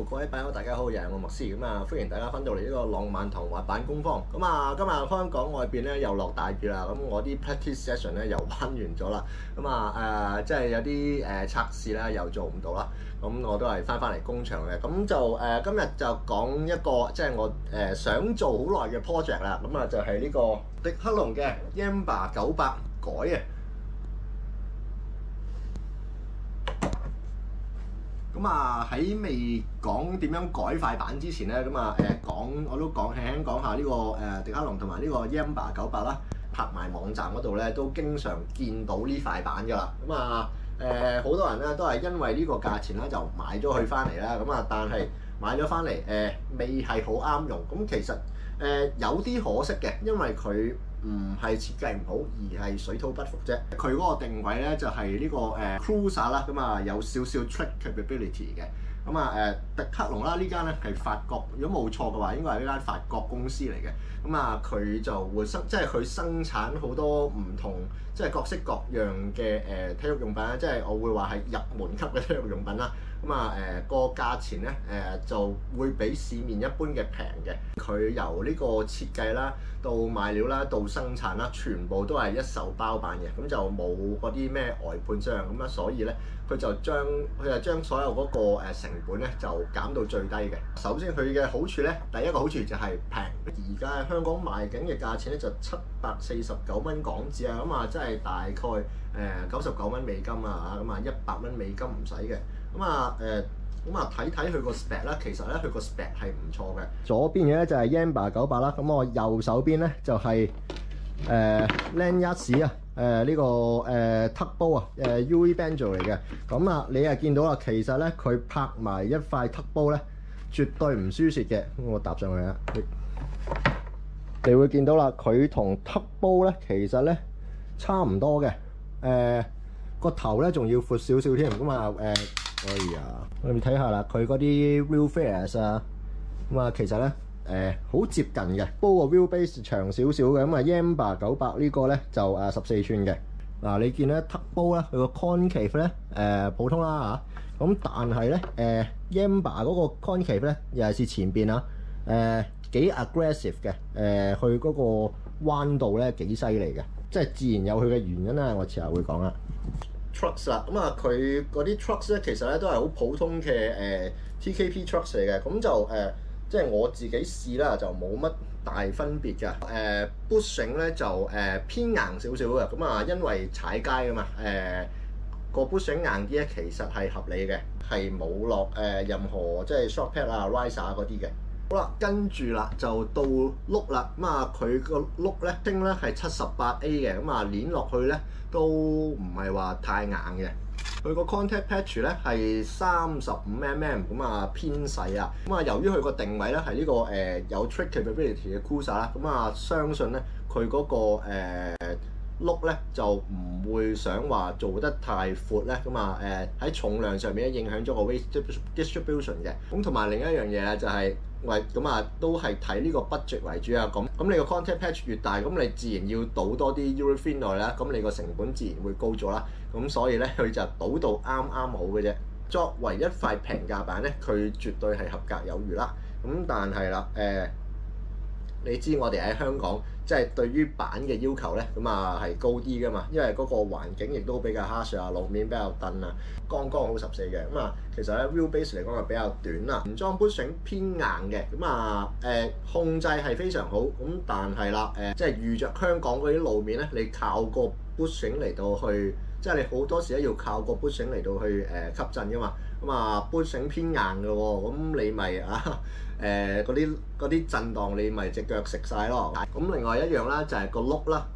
各位朋友大家好，又係我麥斯咁啊，歡迎大家翻到嚟呢個浪漫堂滑板工坊。咁啊，今日香港外邊咧又落大雨啦，咁我啲 practice session 咧又玩完咗啦。咁啊即係有啲測試咧又做唔到啦。咁我都係翻嚟工場嘅。咁就今日就講一個即係我想做好耐嘅 project 啦。咁啊就係呢個迪克龍嘅 Yamba 900改嘅。咁啊喺未講點樣改塊板之前咧，咁啊我都輕輕講下呢個迪克龍同埋呢個 Yamba 900啦，拍賣網站嗰度咧都經常見到呢塊板㗎啦。咁啊好多人咧都係因為呢個價錢咧就買咗佢翻嚟啦。咁啊但係買咗翻嚟未係好啱用。咁其實有啲可惜嘅，因為佢唔係設計唔好，而係水土不服啫。佢嗰個定位咧就係呢個cruiser 啦，咁啊有少少 trick capability 嘅。咁啊迪克龍啦，呢間咧係法國，如果冇錯嘅話，應該係呢間法國公司嚟嘅。咁啊佢就會即係佢生產好多唔同即係各式各樣嘅體育用品啦，即係我會話係入門級嘅體育用品啦。咁啊個價錢咧就會比市面一般嘅平嘅。佢由呢個設計啦，到賣料啦，到生產啦，全部都係一手包辦嘅，咁就冇嗰啲咩外判商咁啊，所以咧佢就將所有嗰個成本咧就減到最低嘅。首先佢嘅好處咧，第一個好處就係平，而家喺香港賣緊嘅價錢咧就749蚊港紙啊，咁啊即係大概99蚊美金啊，咁啊100蚊美金唔使嘅。咁啊睇佢個 spec 啦，其實咧佢個 spec 係唔錯嘅。左邊嘅咧就係 Yamba 900啦，咁我右手邊咧就係Lanyards 啊，呢個Tugboat 啊，UV Banjo 嚟嘅。咁啊你係見到啦，其實咧佢拍埋一塊 Tugboat咧，絕對唔輸蝕嘅。我搭上去啊，你會見到啦，佢同 Tugboat咧其實咧差唔多嘅。個頭咧仲要闊少少添，咁啊哎呀，我哋睇下啦，佢嗰啲 wheel fares 啊，咁啊其實咧好接近嘅，不過 wheel base 長少少嘅。咁啊 Yamba 900呢個咧就14寸嘅。嗱你見咧 Tugboat 咧佢個 concave 咧普通啦嚇，咁但係咧Yamba 嗰個 concave 咧尤其是前邊啊幾 aggressive 嘅，佢嗰個彎度咧幾犀利嘅，即係自然有佢嘅原因啦，我遲下會講啦。trucks 啦，咁啊佢嗰啲 trucks 咧其實咧都係好普通嘅TKP trucks 嚟嘅，咁就即係我自己試啦就冇乜大分別㗎。bushing 咧就偏硬少少嘅，咁啊因為踩街㗎嘛，個 bushing 硬啲咧其實係合理嘅，係冇落任何即係 shock pad 啊 riser 嗰啲嘅。好啦，跟住啦就到轆啦，咁啊佢個轆咧釘咧係78A 嘅，咁啊攣落去咧都唔係話太硬嘅。佢個 contact patch 咧係35mm，咁啊偏細啊。咁啊由於佢個定位咧係呢個有 trick capability 嘅 cruiser 啦，咁啊相信咧佢嗰個轆咧就唔會想話做得太闊咧，咁啊喺重量上面咧影響咗個 weight distribution 嘅。咁同埋另一樣嘢咧就係咁啊都係睇呢個 budget 為主啊。咁你個 contact patch 越大，咁你自然要倒多啲 urethane 落去啦，咁你個成本自然會高咗啦。咁所以咧佢就倒到啱啱好嘅啫。作為一塊平價板咧，佢絕對係合格有餘啦。咁但係啦你知我哋喺香港即係對於板嘅要求咧，咁啊係高啲噶嘛，因為嗰個環境亦都比較 harsh 啊，路面比較鈍啊，剛剛好14嘅。咁啊其實咧 wheel base 嚟講係比較短啦，原裝 bushing 偏硬嘅，咁啊控制係非常好。咁但係啦即係遇着香港嗰啲路面咧，你靠個 bushing 嚟到去，即係你好多時咧要靠個 bushing 嚟到去吸震噶嘛。咁啊 bushing 偏硬嘅喎，咁你咪嗰啲震盪你咪隻腳食晒咯。咁另外一樣啦就係個轆啦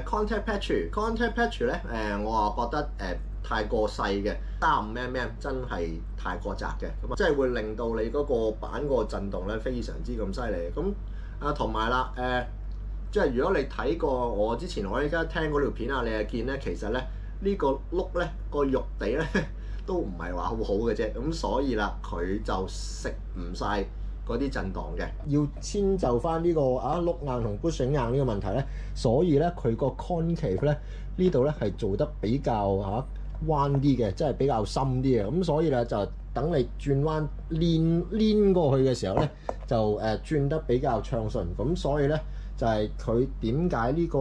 ，contact patch 咧我啊覺得太過細嘅，35mm真係太過窄嘅，咁啊即係會令到你嗰個板個震動咧非常之咁犀利。咁同埋啦即係如果你睇過我之前我依家聽嗰條片啊，你係見咧其實咧呢個轆咧個肉地咧都唔係話好好嘅啫，咁所以啦佢就食唔晒嗰啲震盪嘅，要遷就翻呢個轆硬同 bushing 硬呢個問題咧，所以咧佢個 concave 咧呢度咧係做得比較彎啲嘅，即係比較深啲嘅。咁所以咧就等你轉彎攣過去嘅時候咧，就轉得比較暢順。咁所以咧就係佢點解呢個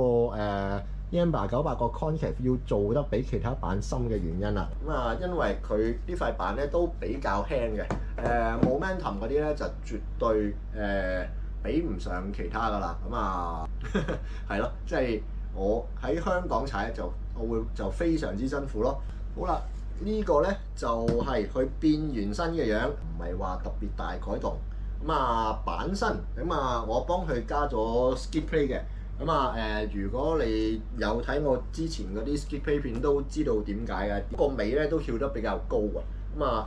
Yamba 98個 concave 要做得比其他板深嘅原因啦。咁啊，因為佢呢塊板咧都比較輕嘅，Momentum 嗰啲咧就絕對比唔上其他噶啦。咁啊係咯，即係我喺香港踩我會就非常之辛苦咯。好啦，呢個咧就係佢變原身嘅樣，唔係話特別大改動。咁啊板身咁啊，我幫佢加咗 skid plate 嘅。咁啊如果你有睇我之前嗰啲 skid plate 片，都知道點解嘅。個尾咧都翹得比較高啊。咁啊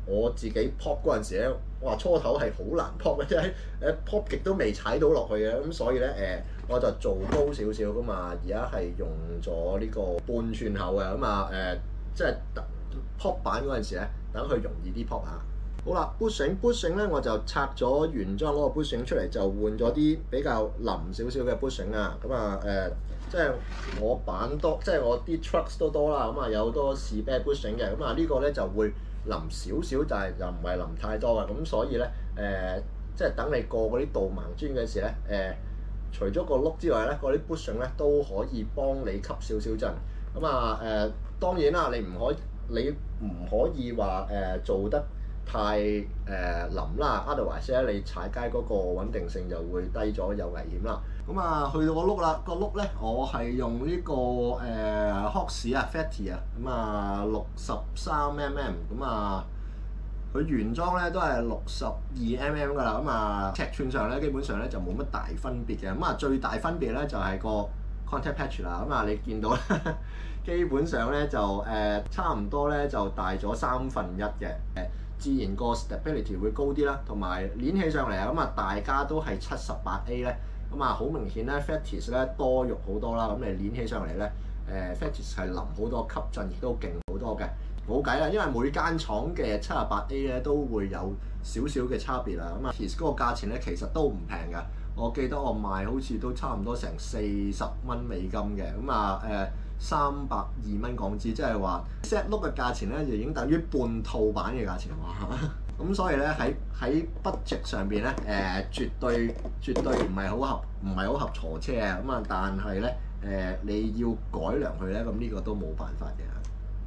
我自己 pop 嗰陣時咧，哇初頭係好難 pop 嘅，即係pop 極都未踩到落去嘅。咁所以咧我就做高少少噶嘛。而家係用咗呢個半寸厚嘅。咁啊即係 pop 板嗰陣時咧，等佢容易啲 pop 下。好啦 bushing 咧我就拆咗原裝嗰個 bushing 出嚟，就換咗啲比較腍少少嘅 bushing 啊。咁啊即係我板多，即係我啲 trucks 都多啦。咁啊有好多士啤 bushing 嘅。咁啊呢個咧就會腍少少，但係又唔係腍太多嘅。咁所以咧即係等你過嗰啲導盲磚嘅時咧除咗個碌之外咧，嗰啲 bushing 咧都可以幫你吸少少震。咁啊當然啦，你唔可以話做得太腍啦 ，otherwise 咧你踩街嗰個穩定性就會低咗，有危險啦。咁啊去到個碌啦，個碌咧我係用呢個Hox 啊 Fatty 啊，咁啊63mm，咁啊佢原裝咧都係62mm 㗎啦。咁啊尺寸上咧基本上咧就冇乜大分別嘅。咁啊最大分別咧就係個 contact patch 啦。咁啊你見到基本上咧就差唔多咧就大咗1/3嘅。自然個 stability 會高啲啦，同埋攣起上嚟啊，咁啊大家都係78A 咧，咁啊好明顯咧 Fetis 咧多肉好多啦。咁你攣起上嚟咧Fetis 係腍好多，吸震亦都勁好多嘅。冇計啦，因為每間廠嘅78A 咧都會有少少嘅差別啦。咁啊 Fetis 嗰個價錢咧其實都唔平㗎，我記得我賣好似都差唔多成40蚊美金嘅。咁啊320蚊港紙，即係話 set look 嘅價錢咧，就已經等於半套版嘅價錢哇！咁所以咧喺 budget 上邊咧絕對唔係好合鋤車啊。咁啊，但係咧你要改良佢咧，咁呢個都冇辦法嘅。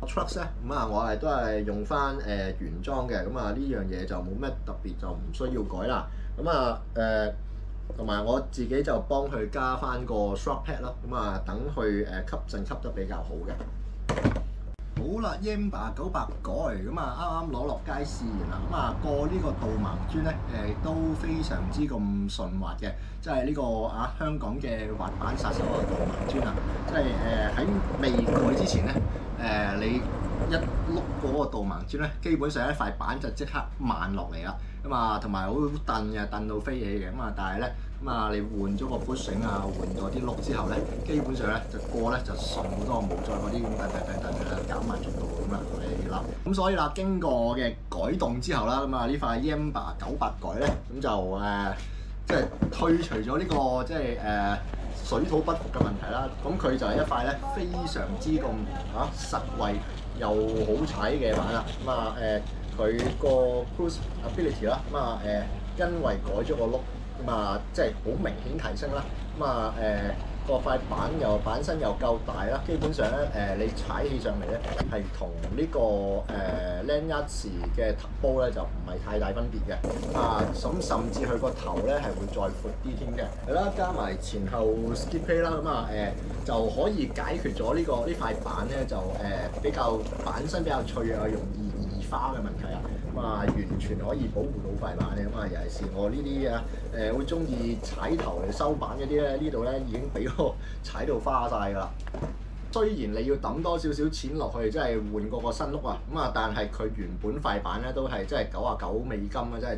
Trucks 咧咁啊，我都係用翻原裝嘅。咁啊呢樣嘢就冇咩特別，就唔需要改啦。咁啊同埋我自己就幫佢加翻個 shock pad 啦，咁啊等佢吸震吸得比較好嘅。好啦 ，Yamba 98改，咁啊啱啱攞落街試完啦。咁啊過呢個導盲磚咧都非常之咁順滑嘅，即係呢個香港嘅滑板殺手嘅導盲磚啊！即係喺未改之前咧你一碌過嗰個導盲磚咧，基本上一塊板就即刻慢落嚟啦。咁啊，同埋好蹬嘅，蹬到飛起嘅。咁啊，但係咧，咁啊，你換咗個 bushing 啊，換咗啲碌之後咧，基本上咧就過咧就順好多，冇再嗰啲咁減慢速度咁啦，係啦。咁所以啦，經過我嘅改動之後啦，咁啊呢塊 Yamba 98改咧，咁就即係退除咗呢個即係水土不服嘅問題啦。咁佢就係一塊咧非常之咁實惠又好踩嘅板啦。咁啊佢個 cruise ability 啦，咁啊因為改咗個碌，咁啊即係好明顯提升啦。咁啊個塊板身又夠大啦，基本上咧你踩起上嚟咧係同呢個Lanyards 嘅 Turbo 咧就唔係太大分別嘅。咁甚至佢個頭咧係會再闊啲添嘅。係啦，加埋前後 skid plate 啦，咁啊就可以解決咗呢塊板咧就比較板身比較脆啊，容易易花嘅問題啊。咁啊完全可以保護到塊板嘅。咁啊尤其是我呢啲好中意踩頭嚟收板嗰啲咧，呢度咧已經俾我踩到花晒㗎啦。雖然你要抌多少少錢落去，即係換過個新碌啊，咁啊，但係佢原本塊板咧都係即係99美金啊，即係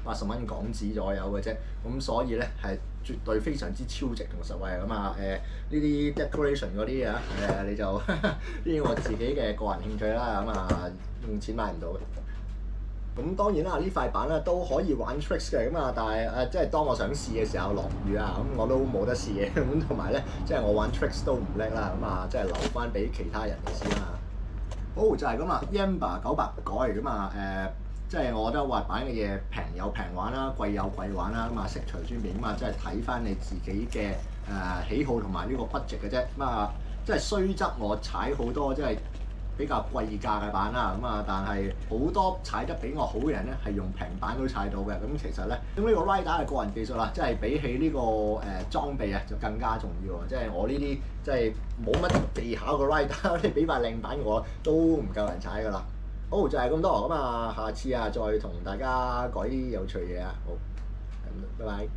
780蚊港紙左右嘅啫。咁所以咧係絕對非常之超值同實惠。咁啊呢啲 decoration 嗰啲啊你就呢啲我自己嘅個人興趣啦。咁啊用錢買唔到嘅。咁當然啦，呢塊板咧都可以玩 tricks 嘅。咁啊，但係即係當我想試嘅時候落雨啊，咁我都冇得試嘅。咁同埋咧，即係我玩 tricks 都唔叻啦。咁啊，即係留翻俾其他人先啦。好就係咁啊 ，Yamba 900改嚟咁啊即係我覺得滑板嘅嘢平有平玩啦，貴有貴玩啦，咁啊食隨尊便咁啊，即係睇翻你自己嘅喜好同埋呢個 budget 嘅啫。咁啊，即係雖則我踩好多即係比較貴價嘅板啦，咁啊，但係好多踩得比我好嘅人咧，係用平板都踩到嘅。咁其實咧，咁呢個 rider 係個人技術啦，即係比起呢個裝備啊，就更加重要啊！即係我呢啲即係冇乜技巧嘅 rider，你俾塊靚板我都唔夠人踩㗎啦。好就係咁多，咁啊，下次啊再同大家講啲有趣嘢啊。好，咁拜拜。